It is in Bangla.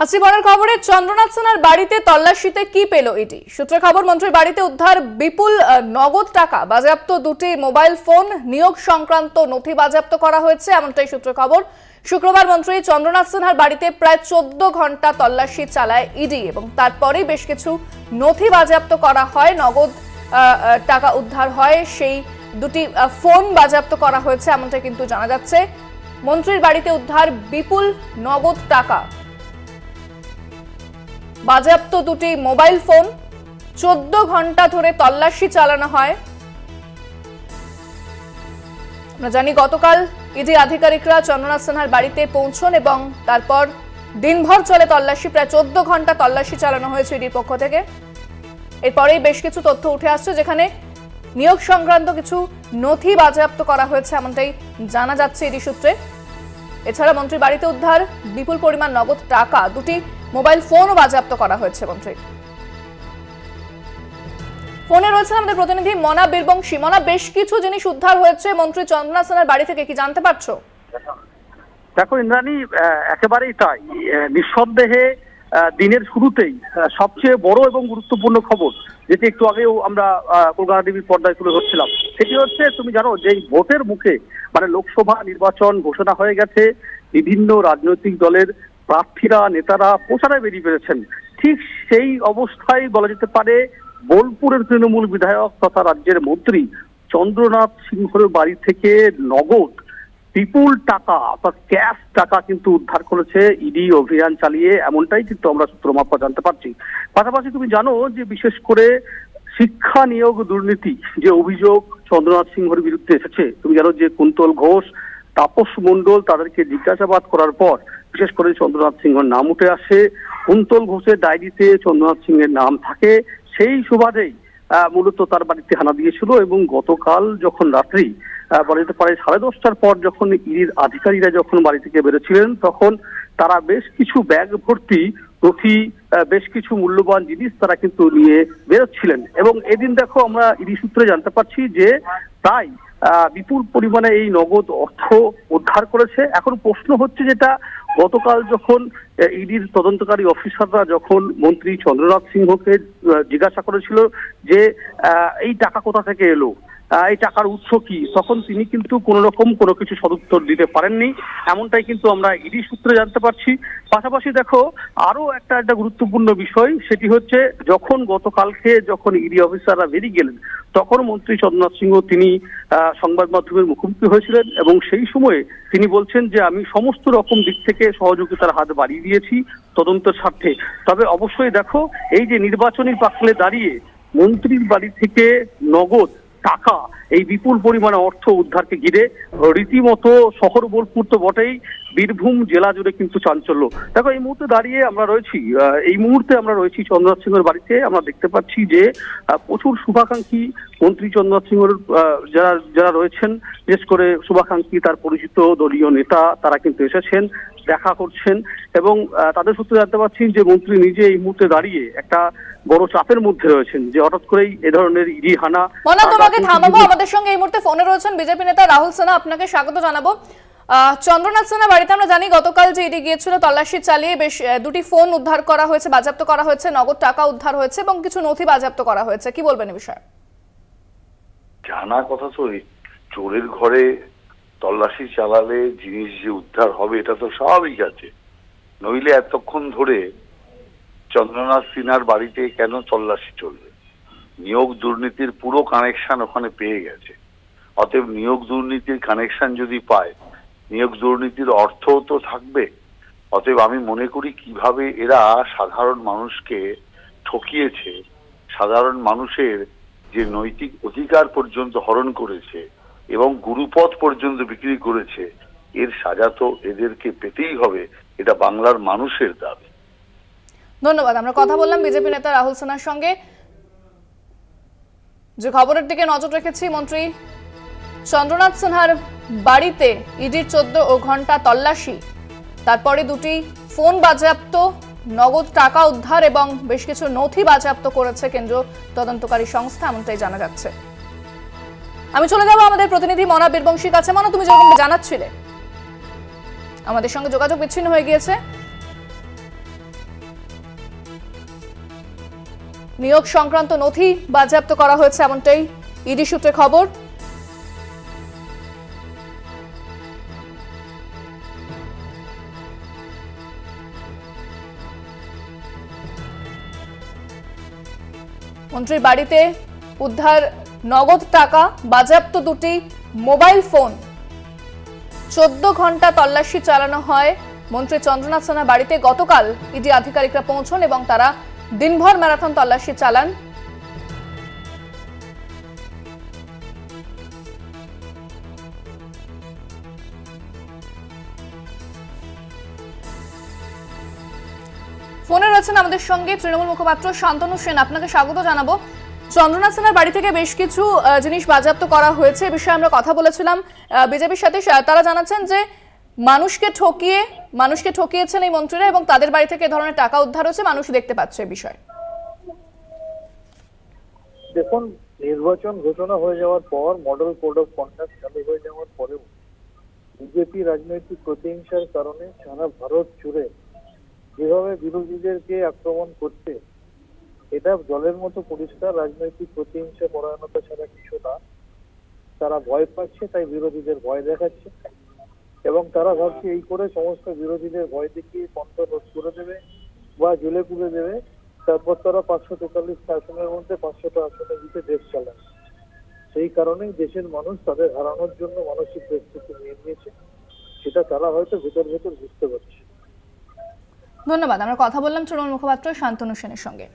আসছি পরের খবরে। চন্দ্রনাথ সিনহার বাড়িতে তল্লাশিতে কি পেল ইডি? সূত্রে খবর, মন্ত্রীর বাড়িতে উদ্ধার বিপুল নগদ টাকা, বাজেয়াপ্ত দুটি মোবাইল ফোন, নিয়োগ সংক্রান্ত নথি বাজেয়াপ্ত করা হয়েছে, এমনটাই সূত্রে খবর। শুক্রবার মন্ত্রী চন্দ্রনাথ সিনহার বাড়িতে প্রায় 14 ঘন্টা তল্লাশি চালায় ইডি এবং তারপরেই বেশ কিছু নথি বাজেয়াপ্ত করা হয়, নগদ টাকা উদ্ধার হয়, সেই দুটি ফোন বাজেয়াপ্ত করা হয়েছে, এমনটাই কিন্তু জানা যাচ্ছে। মন্ত্রীর বাড়িতে উদ্ধার বিপুল নগদ টাকা, বাজেয়াপ্ত দুটি মোবাইল ফোন, 14 ঘন্টা ধরে তল্লাশি চালানো হয়। আমরা জানি গতকাল ইডি আধিকারিকরা চন্দ্রনাথ সিনহার বাড়িতে পৌঁছন এবং তারপর দিনভর চলে তল্লাশি, প্রায় 14 ঘন্টা তল্লাশি চালানো হয়েছে ইডির পক্ষ থেকে। এরপরেই বেশ কিছু তথ্য উঠে আসছে, যেখানে নিয়োগ সংক্রান্ত কিছু নথি বাজেয়াপ্ত করা হয়েছে, এমনটাই জানা যাচ্ছে ইডি সূত্রে। এছাড়া মন্ত্রীর বাড়িতে উদ্ধার বিপুল পরিমাণ নগদ টাকা, দুটি মোবাইল ফোনও বাজেয়াপ্ত করা হয়েছে মন্ত্রীর। ফোনে রয়েছেন আমাদের প্রতিনিধি মনা বীরবংশী। মনা, বেশ কিছু জিনিস উদ্ধার হয়েছে মন্ত্রী চন্দ্রনাথ সিনহার বাড়ি থেকে, কি জানতে পারছো? দেখো ইন্দ্রাণী, একেবারেই তাই। নিঃসন্দেহে দিনের শুরুতেই সবচেয়ে বড় এবং গুরুত্বপূর্ণ খবর, যেটি একটু আগেও আমরা কলকাতা টিভির পর্দায় তুলে ধরছিলাম, সেটি হচ্ছে, তুমি জানো যে ভোটের মুখে মানে লোকসভা নির্বাচন ঘোষণা হয়ে গেছে, বিভিন্ন রাজনৈতিক দলের প্রার্থীরা, নেতারা প্রচারে বেরিয়ে পেরেছেন। ঠিক সেই অবস্থায় বলা যেতে পারে বোলপুরের তৃণমূল বিধায়ক তথা রাজ্যের মন্ত্রী চন্দ্রনাথ সিংহের বাড়ি থেকে নগদ বিপুল টাকা অর্থাৎ ক্যাশ টাকা কিন্তু উদ্ধার করেছে ইডি অভিযান চালিয়ে, এমনটাই কিন্তু আমরা সূত্র মারফত জানতে পারছি। পাশাপাশি তুমি জানো যে বিশেষ করে শিক্ষা নিয়োগ দুর্নীতি যে অভিযোগ চন্দ্রনাথ সিংহের বিরুদ্ধে এসেছে, তুমি জানো যে কুন্তল ঘোষ, তাপস মণ্ডল, তাদেরকে জিজ্ঞাসাবাদ করার পর বিশেষ করে চন্দ্রনাথ সিংহের নাম উঠে আসে। কুন্তল ঘোষের ডায়েরিতে চন্দ্রনাথ সিংহের নাম থাকে, সেই সুবাদেই মূলত তার বাড়িতে হানা দিয়েছিল এবং গতকাল যখন রাত্রি বলা যেতে পারে 10:30টার পর যখন ইডির আধিকারিকরা যখন বাড়ি থেকে বেরোছিলেন, তখন তারা বেশ কিছু ব্যাগ ভর্তি নথি, বেশ কিছু মূল্যবান জিনিস তারা কিন্তু নিয়ে বেরোচ্ছিলেন। এবং এদিন দেখো আমরা ইডি সূত্রে জানতে পারছি যে প্রায় বিপুল পরিমাণে এই নগদ অর্থ উদ্ধার করেছে। এখন প্রশ্ন হচ্ছে যেটা, গতকাল যখন ইডির তদন্তকারী অফিসাররা যখন মন্ত্রী চন্দ্রনাথ সিংহকে জিজ্ঞাসা করেছিল যে এই টাকা কোথা থেকে এলো, এই টাকার উৎস কি, তখন তিনি কিন্তু কোন রকম কোনো কিছু সদুত্তর দিতে পারেননি, এমনটাই কিন্তু আমরা ইডি সূত্রে জানতে পারছি। পাশাপাশি দেখো আরো একটা গুরুত্বপূর্ণ বিষয়, সেটি হচ্ছে যখন গতকালকে যখন ইডি অফিসাররা বেরিয়ে গেলেন, তখন মন্ত্রী চন্দ্রনাথ সিংহ তিনি সংবাদ মাধ্যমের মুখোমুখি হয়েছিলেন এবং সেই সময়ে তিনি বলছেন যে আমি সমস্ত রকম দিক থেকে সহযোগিতার হাত বাড়িয়ে দিয়েছি তদন্তের স্বার্থে। তবে অবশ্যই দেখো এই যে নির্বাচনী প্রাক্কালে দাঁড়িয়ে মন্ত্রীর বাড়ি থেকে নগদ টাকা, এই বিপুল পরিমাণে অর্থ উদ্ধারকে ঘিরে রীতিমতো শহর বোলপুর তো বটেই, বীরভূম জেলা জুড়ে কিন্তু চাঞ্চল্য। দেখো এই মুহূর্তে দাঁড়িয়ে আমরা রয়েছি চন্দ্রনাথ সিংহের বাড়িতে। আমরা দেখতে পাচ্ছি যে প্রচুর শুভাকাঙ্ক্ষী মন্ত্রী চন্দ্রনাথ সিংহের যারা রয়েছেন, বিশেষ করে শুভাকাঙ্ক্ষী, তার পরিচিত দলীয় নেতা, তারা কিন্তু এসেছেন, দেখা করছেন এবং তাদের সূত্রে জানতে পারছি যে মন্ত্রী নিজে এই মুহূর্তে দাঁড়িয়ে একটা বড় চাপের মধ্যে রয়েছেন যে হঠাৎ করেই এ ধরনের ইডি হানা। তোমাকে থামাবো, আমাদের সঙ্গে এই মুহূর্তে ফোনে রয়েছেন বিজেপি নেতা রাহুল সিনহা, আপনাকে স্বাগত জানাবো। চন্দ্রনাথ সিনহার বাড়িতে আমরা জানি গতকাল যে ইডি গিয়েছিল, তল্লাশি চালিয়ে বেশ দুটি ফোন উদ্ধার করা হয়েছে, বাজেয়াপ্ত করা হয়েছে, নগদ টাকা উদ্ধার হয়েছে এবং কিছু নথি বাজেয়াপ্ত করা হয়েছে, কি বলবেন এই বিষয়ে? জানা কথা তো, চোরের ঘরে তল্লাশি চালালে জিনিস যে উদ্ধার হবে এটা তো স্বাভাবিক আছে, নইলে এতক্ষণ ধরে চন্দ্রনাথ সিনহার বাড়িতে কেন তল্লাশি চলবে? নিয়োগ দুর্নীতির পুরো কানেকশন ওখানে পেয়ে গেছে, অতএব নিয়োগ দুর্নীতির কানেকশন যদি পায়, নিয়োগ দুর্নীতির অর্থও তো থাকবে। অতএব আমি মনে করি কিভাবে এরা সাধারণ মানুষকে ঠকিয়েছে, সাধারণ মানুষের যে নৈতিক অধিকার পর্যন্ত হরণ করেছে এবং গুরুপথ পর্যন্ত বিক্রি করেছে, এর সাজা তো এদেরকে পেতেই হবে, এটা বাংলার মানুষের দাবি। ধন্যবাদ। আমরা কথা বললাম বিজেপি নেতা রাহুল সিনহার সঙ্গে। যে খবরের দিকে নজর রেখেছি, মন্ত্রী চন্দ্রনাথ সিনহার বাড়িতে ইডির 14 ঘন্টা তল্লাশি, তারপরে দুটি ফোন বাজেয়াপ্ত, নগদ টাকা উদ্ধার এবং বেশ কিছু নথি বাজেয়াপ্ত করেছে কেন্দ্রীয় তদন্তকারী সংস্থা, এমনটাই জানা যাচ্ছে। আমি চলে যাব আমাদের প্রতিনিধি মনা বীরবংশীর কাছে। মনা, তুমি যেরকম জানাচ্ছিলে, আমাদের সঙ্গে যোগাযোগ বিচ্ছিন্ন হয়ে গিয়েছে। নিয়োগ সংক্রান্ত নথি বাজেয়াপ্ত করা হয়েছে এমনটাই ইডি সূত্রে খবর। মন্ত্রীর বাড়িতে উদ্ধার নগদ টাকা, বাজেয়াপ্ত দুটি মোবাইল ফোন। 14 ঘন্টা তল্লাশি চালানো হয় মন্ত্রী চন্দ্রনাথ সিনহার বাড়িতে। গতকাল ইডি আধিকারিকরা পৌঁছন এবং তারা দিনভর ম্যারাথন তল্লাশি চালান। ফোনে রয়েছেন আমাদের সঙ্গে তৃণমূল মুখপাত্র শান্তনু সেন। আপনাকে স্বাগত জানাবো। চন্দ্রনাথ সিনহার বাড়ি থেকে বেশ কিছু জিনিস বাজেয়াপ্ত করা হয়েছে, এ বিষয়ে আমরা কথা বলেছিলাম বিজেপির সাথে। তারা জানাচ্ছেন যে মানুষকে ঠকিয়েছেন এই মন্ত্রীরা এবং তাদের বাড়ি থেকে এ ধরনের টাকা উদ্ধার হয়েছে, মানুষ দেখতে পাচ্ছে এই বিষয়ে। দেখুন, নির্বাচন ঘোষণা হয়ে যাওয়ার পর, মডেল কোড অফ কন্ডাক্ট চালু হয়ে যাওয়ার পরেও বিজেপি রাজনৈতিক প্রতিহিংসার কারণে সারা ভারত জুড়ে যেভাবে বিরোধীদেরকে আক্রমণ করছে, এটা জলের মতো পরিষ্কার রাজনৈতিক প্রতিহিংসা পরায়ণতা ছাড়া কিছু না। তারা ভয় পাচ্ছে, তাই বিরোধীদের ভয় দেখাচ্ছে এবং তারা ভাবছে এই করে সমস্ত বিরোধীদের ভয় দেখিয়ে কণ্ঠ রোধ করে দেবে বা জেলে পুরে দেবে, তারপর তারা 543 আসনের মধ্যে 500টা আসনে জিতে দেশ চালায়। সেই কারণেই দেশের মানুষ তাদের হারানোর জন্য মানসিক প্রস্তুতি নিয়ে নিয়েছে, সেটা তারা হয়তো ভেতর ভেতর বুঝতে পারছে। ধন্যবাদ। আমরা কথা বললাম তৃণমূল মুখপাত্র শান্তনু সেনের সঙ্গে।